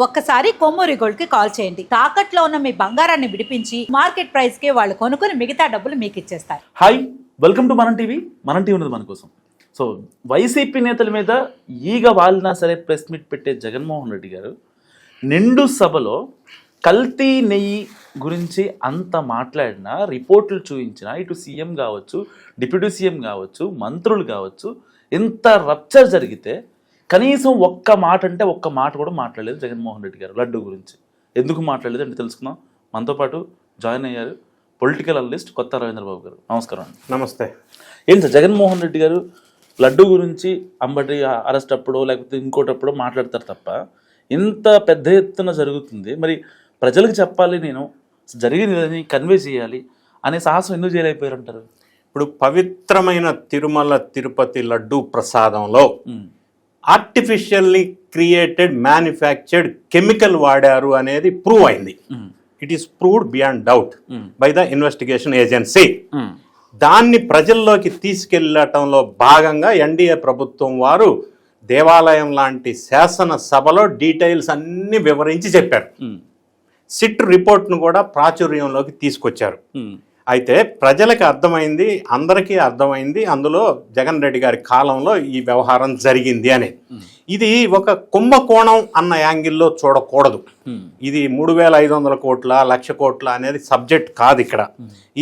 ఒక్కసారి కొమ్మూరి గోల్డ్ కి కాల్ చేయండి. తాకట్లో ఉన్న మీ బంగారాన్ని విడిపించి మార్కెట్ ప్రైస్ కి వాళ్ళు కొనుక్కుని మిగతా డబ్బులు మీకు ఇచ్చేస్తారు. హాయ్, వెల్కమ్ టు మనం టీవీ. మనం టీవీ ఉన్నది మన కోసం. సో వైసీపీ నేతల మీద ఈగ వాలినా సరే ప్రెస్ మీట్ పెట్టే జగన్మోహన్ రెడ్డి గారు నిండు సభలో కల్తీ నెయ్యి గురించి అంత మాట్లాడినా, రిపోర్టులు చూపించినా, ఇటు సీఎం కావచ్చు, డిప్యూటీ సీఎం కావచ్చు, మంత్రులు కావచ్చు, ఎంత రప్చర్ జరిగితే కనీసం ఒక్క మాట అంటే ఒక్క మాట కూడా మాట్లాడలేదు జగన్మోహన్ రెడ్డి గారు లడ్డు గురించి. ఎందుకు మాట్లాడలేదు అంటే తెలుసుకుందాం. మనతో పాటు జాయిన్ అయ్యారు పొలిటికల్ అనలిస్ట్ కొత్త రవీంద్రబాబు గారు. నమస్కారం అండి. నమస్తే. ఏం సార్, జగన్మోహన్ రెడ్డి గారు లడ్డు గురించి అంబటి అరెస్ట్ అప్పుడో లేకపోతే ఇంకోటప్పుడో మాట్లాడతారు తప్ప ఇంత పెద్ద ఎత్తున జరుగుతుంది, మరి ప్రజలకు చెప్పాలి, నేను జరిగింది కన్వే చేయాలి అనే సాహసం ఎందుకు చేయలేకపోయారంటారు? ఇప్పుడు పవిత్రమైన తిరుమల తిరుపతి లడ్డు ప్రసాదంలో ఆర్టిఫిషియల్లీ క్రియేటెడ్ మ్యానుఫ్యాక్చర్డ్ కెమికల్ వాడారు అనేది ప్రూవ్ అయింది. It is proved beyond doubt by the investigation agency. దాన్ని ప్రజల్లోకి తీసుకెళ్లటంలో భాగంగా ఎన్డీఏ ప్రభుత్వం వారు దేవాలయం లాంటి శాసనసభలో డీటెయిల్స్ అన్ని వివరించి చెప్పారు. సిట్ రిపోర్ట్ను కూడా ప్రాచుర్యంలోకి తీసుకొచ్చారు. అయితే ప్రజలకు అర్థమైంది, అందరికీ అర్థమైంది, అందులో జగన్ రెడ్డి గారి కాలంలో ఈ వ్యవహారం జరిగింది అని. ఇది ఒక కుంభకోణం అన్న యాంగిల్లో చూడకూడదు. ఇది 3,500 కోట్ల 1,00,000 కోట్ల అనేది సబ్జెక్ట్ కాదు ఇక్కడ.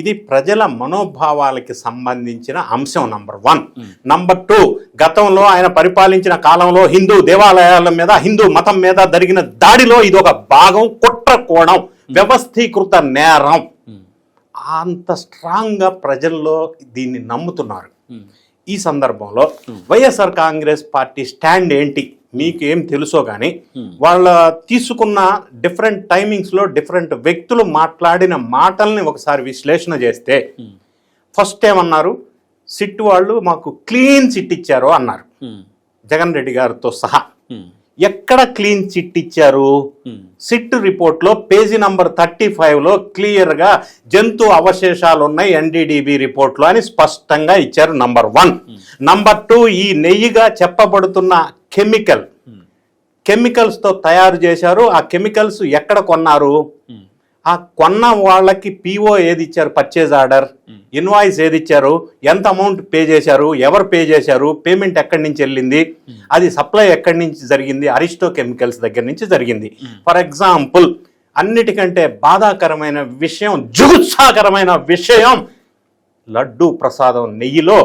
ఇది ప్రజల మనోభావాలకి సంబంధించిన అంశం నంబర్ 1. నంబర్ 2, గతంలో ఆయన పరిపాలించిన కాలంలో హిందూ దేవాలయాల మీద, హిందూ మతం మీద జరిగిన దాడిలో ఇది ఒక భాగం, కుట్ర కోణం, వ్యవస్థీకృత నేరం. అంత స్ట్రాంగ్గా ప్రజల్లో దీన్ని నమ్ముతున్నారు. ఈ సందర్భంలో వైఎస్ఆర్ కాంగ్రెస్ పార్టీ స్టాండ్ ఏంటి మీకు ఏం తెలుసో కానీ, వాళ్ళ తీసుకున్న డిఫరెంట్ టైమింగ్స్లో డిఫరెంట్ వ్యక్తులు మాట్లాడిన మాటల్ని ఒకసారి విశ్లేషణ చేస్తే, ఫస్ట్ ఏమన్నారు, సిట్ వాళ్ళు మాకు క్లీన్ చిట్ ఇచ్చారు అన్నారు జగన్ రెడ్డి గారితో సహా. ఎక్కడ క్లీన్ చిట్ ఇచ్చారు? సిట్ రిపోర్ట్లో పేజీ నంబర్ 35లో క్లియర్గా జంతు అవశేషాలు ఉన్నాయి ఎన్డీడీబీ రిపోర్ట్లో అని స్పష్టంగా ఇచ్చారు. నంబర్ 1. నంబర్ 2, ఈ నెయ్యిగా చెప్పబడుతున్న కెమికల్స్తో తయారు చేశారు. ఆ కెమికల్స్ ఎక్కడ కొన్నారు? ఆ కొన్న వాళ్ళకి పిఓ ఏది ఇచ్చారు, పర్చేజ్ ఆర్డర్, ఇన్వాయిస్ ఏది ఇచ్చారు, ఎంత అమౌంట్ పే చేశారు, ఎవరు పే చేశారు, పేమెంట్ ఎక్కడి నుంచి వెళ్ళింది, అది సప్లై ఎక్కడి నుంచి జరిగింది, అరిస్టో కెమికల్స్ దగ్గర నుంచి జరిగింది. ఫర్ ఎగ్జాంపుల్, అన్నిటికంటే బాధాకరమైన విషయం, జుగుత్సాకరమైన విషయం, లడ్డు ప్రసాదం నెయ్యిలో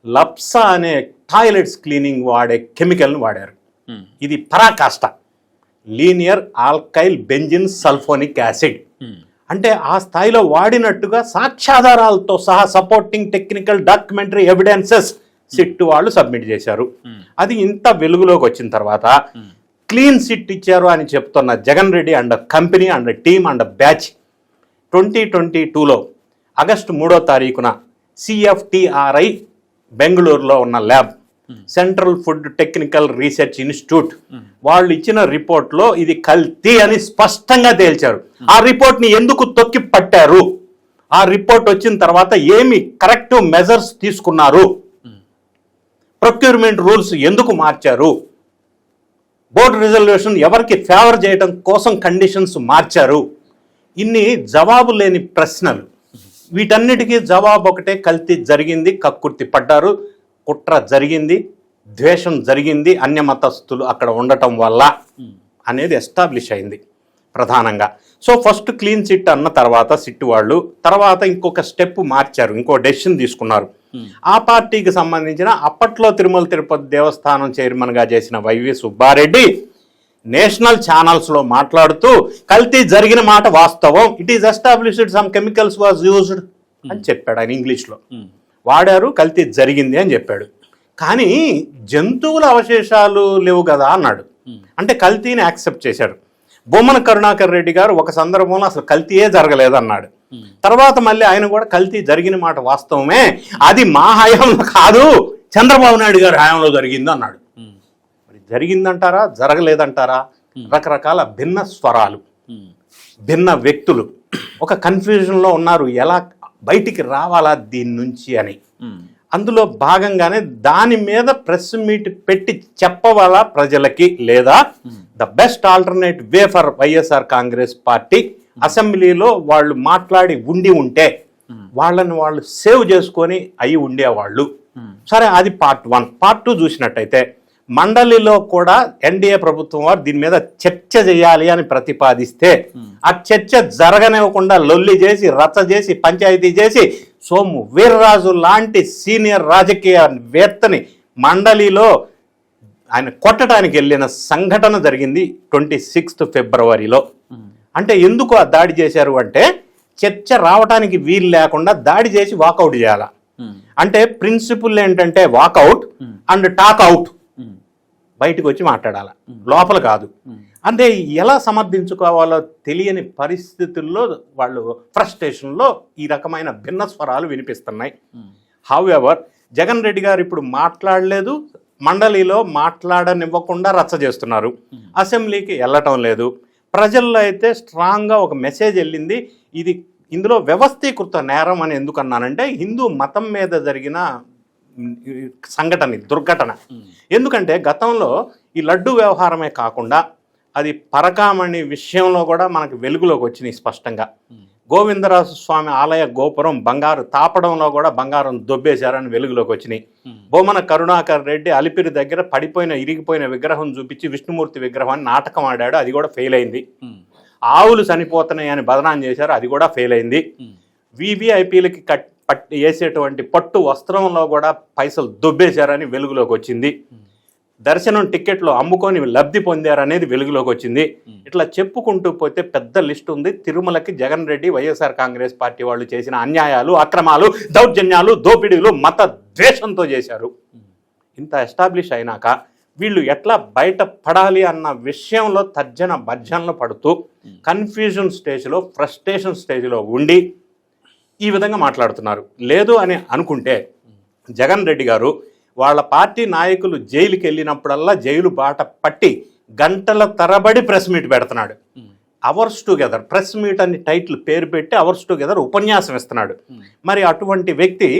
లప్సా అనే టాయిలెట్స్ క్లీనింగ్ వాడే కెమికల్ని వాడారు. ఇది పరాకాష్ట, linear alkyl benzene sulphonic acid. అంటే ఆ స్థాయిలో వాడినట్టుగా సాక్ష్యాధారాలతో సహా supporting technical documentary evidences SIT వాళ్ళు సబ్మిట్ చేశారు. అది ఇంత వెలుగులోకి వచ్చిన తర్వాత క్లీన్ సిట్ ఇచ్చారు అని చెప్తున్న Jagan Reddy and company and team and batch 2022లో ఆగస్టు 3వ తారీఖున CFTRI బెంగళూరులో ఉన్న lab, central food technical research institute, వాళ్ళు ఇచ్చిన రిపోర్ట్లో ఇది కల్తీ అని స్పష్టంగా తేల్చారు. ఆ రిపోర్ట్ని ఎందుకు తొక్కి పట్టారు? ఆ రిపోర్ట్ వచ్చిన తర్వాత ఏమి కరెక్టివ్ మెజర్స్ తీసుకున్నారు? ప్రొక్యూర్మెంట్ రూల్స్ ఎందుకు మార్చారు? బోర్డు రిజల్యూషన్ ఎవరికి ఫేవర్ చేయడం కోసం కండిషన్స్ మార్చారు? ఇన్ని జవాబు లేని ప్రశ్నలు. వీటన్నిటికీ జవాబు ఒకటే, కల్తీ జరిగింది, కక్కుర్తి పడ్డారు, కుట్ర జరిగింది, ద్వేషం జరిగింది, అన్యమతస్థులు అక్కడ ఉండటం వల్ల అనేది ఎస్టాబ్లిష్ అయింది ప్రధానంగా. సో ఫస్ట్ క్లీన్ చిట్ అన్న తర్వాత సిట్ వాళ్ళు తర్వాత ఇంకొక స్టెప్ మార్చారు, ఇంకో డెసిషన్ తీసుకున్నారు. ఆ పార్టీకి సంబంధించిన అప్పట్లో తిరుమల తిరుపతి దేవస్థానం చైర్మన్గా చేసిన వైవి సుబ్బారెడ్డి నేషనల్ ఛానల్స్లో మాట్లాడుతూ కల్తీ జరిగిన మాట వాస్తవం, it is established some chemicals was used అని చెప్పాడు. ఆయన ఇంగ్లీష్లో వాడారు, కల్తీ జరిగింది అని చెప్పాడు. కానీ జంతువుల అవశేషాలు లేవు కదా అన్నాడు. అంటే కల్తీని యాక్సెప్ట్ చేశాడు. బొమ్మన కరుణాకర్ రెడ్డి గారు ఒక సందర్భంలో అసలు కల్తీయే జరగలేదు అన్నాడు. తర్వాత మళ్ళీ ఆయన కూడా కల్తీ జరిగిన మాట వాస్తవమే, అది మా హయాంలో కాదు, చంద్రబాబు నాయుడు గారి హయాంలో జరిగింది అన్నాడు. మరి జరిగిందంటారా, జరగలేదంటారా? రకరకాల భిన్న స్వరాలు, భిన్న వ్యక్తులు ఒక కన్ఫ్యూజన్లో ఉన్నారు, ఎలా బయటికి రావాలా దీని నుంచి అని. అందులో భాగంగానే దాని మీద ప్రెస్ మీట్ పెట్టి చెప్పవాలా ప్రజలకి, లేదా the best alternate way for YSR Congress party అసెంబ్లీలో వాళ్ళు మాట్లాడి ఉంటే వాళ్ళని వాళ్ళు సేవ్ చేసుకొని అయి ఉండేవాళ్ళు. సరే, అది పార్ట్ 1. పార్ట్ 2 చూసినట్టయితే మండలిలో కూడా ఎన్డీఏ ప్రభుత్వం వారు దీని మీద చర్చ చేయాలి అని ప్రతిపాదిస్తే ఆ చర్చ జరగనివ్వకుండా లొల్లి చేసి, రచ్చ చేసి, పంచాయతీ చేసి సోము వీర్రాజు లాంటి సీనియర్ రాజకీయవేత్తని మండలిలో ఆయన కొట్టడానికి వెళ్ళిన సంఘటన జరిగింది 26th ఫిబ్రవరిలో. అంటే ఎందుకు ఆ దాడి చేశారు అంటే చర్చ రావడానికి వీలు లేకుండా దాడి చేసి వాకౌట్ చేయాల. అంటే ప్రిన్సిపుల్ ఏంటంటే వాకౌట్ అండ్ టాక్ అవుట్, బయటకు వచ్చి మాట్లాడాల, లోపల కాదు. అంటే ఎలా సమర్థించుకోవాలో తెలియని పరిస్థితుల్లో వాళ్ళు ఫ్రస్ట్రేషన్లో ఈ రకమైన భిన్న స్వరాలు వినిపిస్తున్నాయి. హౌఎవర్ జగన్ రెడ్డి గారు ఇప్పుడు మాట్లాడలేదు, మండలిలో మాట్లాడనివ్వకుండా రచ్చ చేస్తున్నారు, అసెంబ్లీకి వెళ్ళటం లేదు. ప్రజల్లో అయితే స్ట్రాంగ్గా ఒక మెసేజ్ వెళ్ళింది. ఇందులో వ్యవస్థీకృత నేరం అని ఎందుకన్నానంటే హిందూ మతం మీద జరిగిన సంఘటన, దుర్ఘటన. ఎందుకంటే గతంలో ఈ లడ్డు వ్యవహారమే కాకుండా అది పరకామణి విషయంలో కూడా మనకు వెలుగులోకి వచ్చినాయి స్పష్టంగా. గోవిందరాజు స్వామి ఆలయ గోపురం బంగారు తాపడంలో కూడా బంగారం దొబ్బేశారని వెలుగులోకి వచ్చినాయి. బొమ్మన కరుణాకర్ రెడ్డి అలిపిరి దగ్గర ఇరిగిపోయిన విగ్రహం చూపించి విష్ణుమూర్తి విగ్రహాన్ని నాటకం ఆడాడు, అది కూడా ఫెయిల్ అయింది. ఆవులు చనిపోతున్నాయి అని బదనాం చేశారు, అది కూడా ఫెయిల్ అయింది. వివిఐపీలకి వేసేటువంటి పట్టు వస్త్రంలో కూడా పైసలు దొబ్బేశారని వెలుగులోకి వచ్చింది. దర్శనం టికెట్లు అమ్ముకొని లబ్ధి పొందారనేది వెలుగులోకి వచ్చింది. ఇట్లా చెప్పుకుంటూ పోతే పెద్ద లిస్ట్ ఉంది. తిరుమలకి జగన్ రెడ్డి వైఎస్ఆర్ కాంగ్రెస్ పార్టీ వాళ్ళు చేసిన అన్యాయాలు, అక్రమాలు, దౌర్జన్యాలు, దోపిడీలు మత ద్వేషంతో చేశారు. ఇంత ఎస్టాబ్లిష్ అయినాక వీళ్ళు ఎట్లా బయట పడాలి అన్న విషయంలో తర్జన భర్జనలు పడుతూ కన్ఫ్యూజన్ స్టేజ్లో, ఫ్రస్ట్రేషన్ స్టేజ్లో ఉండి ఈ విధంగా మాట్లాడుతున్నారు. లేదు అని అనుకుంటే జగన్ రెడ్డి గారు వాళ్ళ పార్టీ నాయకులు జైలుకి వెళ్ళినప్పుడల్లా జైలు బాట పట్టి గంటల తరబడి ప్రెస్ మీట్ పెడుతున్నాడు. అవర్స్ టుగెదర్ ప్రెస్ మీట్ అని టైటిల్ పేరు పెట్టి అవర్స్ టుగెదర్ ఉపన్యాసం ఇస్తున్నాడు. మరి అటువంటి వ్యక్తి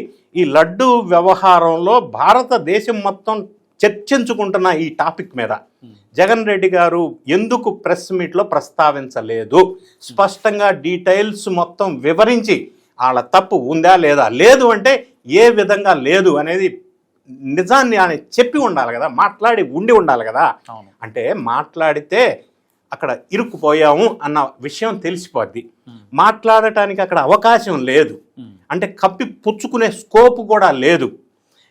ఈ లడ్డు వ్యవహారంలో భారతదేశం మొత్తం చర్చించుకుంటున్న ఈ టాపిక్ మీద జగన్ రెడ్డి గారు ఎందుకు ప్రెస్ మీట్లో ప్రస్తావించలేదు? స్పష్టంగా డీటెయిల్స్ మొత్తం వివరించి వాళ్ళ తప్పు ఉందా లేదా, లేదు అంటే ఏ విధంగా లేదు అనేది నిజాన్ని ఆయన చెప్పి ఉండాలి కదా, మాట్లాడి ఉండాలి కదా. అంటే మాట్లాడితే అక్కడ ఇరుక్కుపోయాము అన్న విషయం తెలిసిపోద్ది. మాట్లాడటానికి అక్కడ అవకాశం లేదు, అంటే కప్పి పుచ్చుకునే స్కోప్ కూడా లేదు.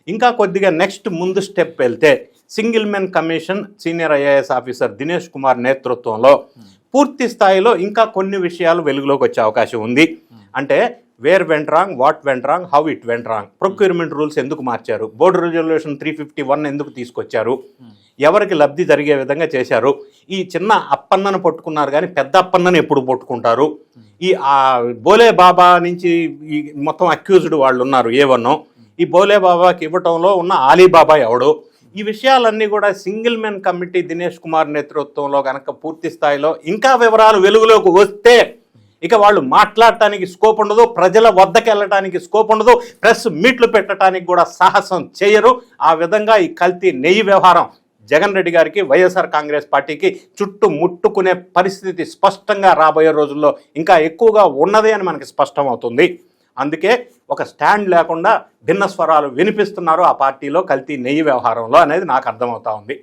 ఇంకా కొద్దిగా నెక్స్ట్ ముందు స్టెప్ వెళ్తే single men commission senior IAS officer Dinesh Kumar నేతృత్వంలో పూర్తి స్థాయిలో ఇంకా కొన్ని విషయాలు వెలుగులోకి వచ్చే అవకాశం ఉంది. అంటే where went wrong, what went wrong, how it went wrong, procurement rules ఎందుకు మార్చారు, బోర్డు రెజల్యూషన్ 351 ఎందుకు తీసుకొచ్చారు, ఎవరికి లబ్ధి జరిగే విధంగా చేశారు, ఈ చిన్న అప్పన్నను పట్టుకున్నారు కానీ పెద్ద అప్పన్నను ఎప్పుడు పట్టుకుంటారు, ఈ బోలే బాబా నుంచి ఈ మొత్తం అక్యూజ్డ్ వాళ్ళు ఉన్నారు ఏవన్నో, ఈ బోలే బాబాకి ఇవ్వటంలో ఉన్న ఆలీబాబా ఎవడు, ఈ విషయాలన్నీ కూడా single men committee Dinesh Kumar నేతృత్వంలో కనుక పూర్తి స్థాయిలో ఇంకా వివరాలు వెలుగులోకి వస్తే ఇక వాళ్ళు మాట్లాడటానికి స్కోప్ ఉండదు, ప్రజల వద్దకు వెళ్ళటానికి స్కోప్ ఉండదు, ప్రెస్ మీట్లు పెట్టడానికి కూడా సాహసం చేయరు. ఆ విధంగా ఈ కల్తీ నెయ్యి వ్యవహారం జగన్ రెడ్డి గారికి, వైఎస్ఆర్ కాంగ్రెస్ పార్టీకి చుట్టూ ముట్టుకునే పరిస్థితి స్పష్టంగా రాబోయే రోజుల్లో ఇంకా ఎక్కువగా ఉన్నది అని మనకి స్పష్టమవుతుంది. అందుకే ఒక స్టాండ్ లేకుండా భిన్న స్వరాలు వినిపిస్తున్నారు ఆ పార్టీలో కల్తీ నెయ్యి వ్యవహారంలో అనేది నాకు అర్థమవుతా ఉంది.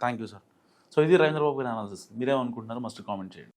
Thank you sir. సో ఇది రవీంద్ర బాబు గారి అనాలిసిస్. మీరేమనుకుంటున్నారు మస్ట్ కామెంట్ చేయండి.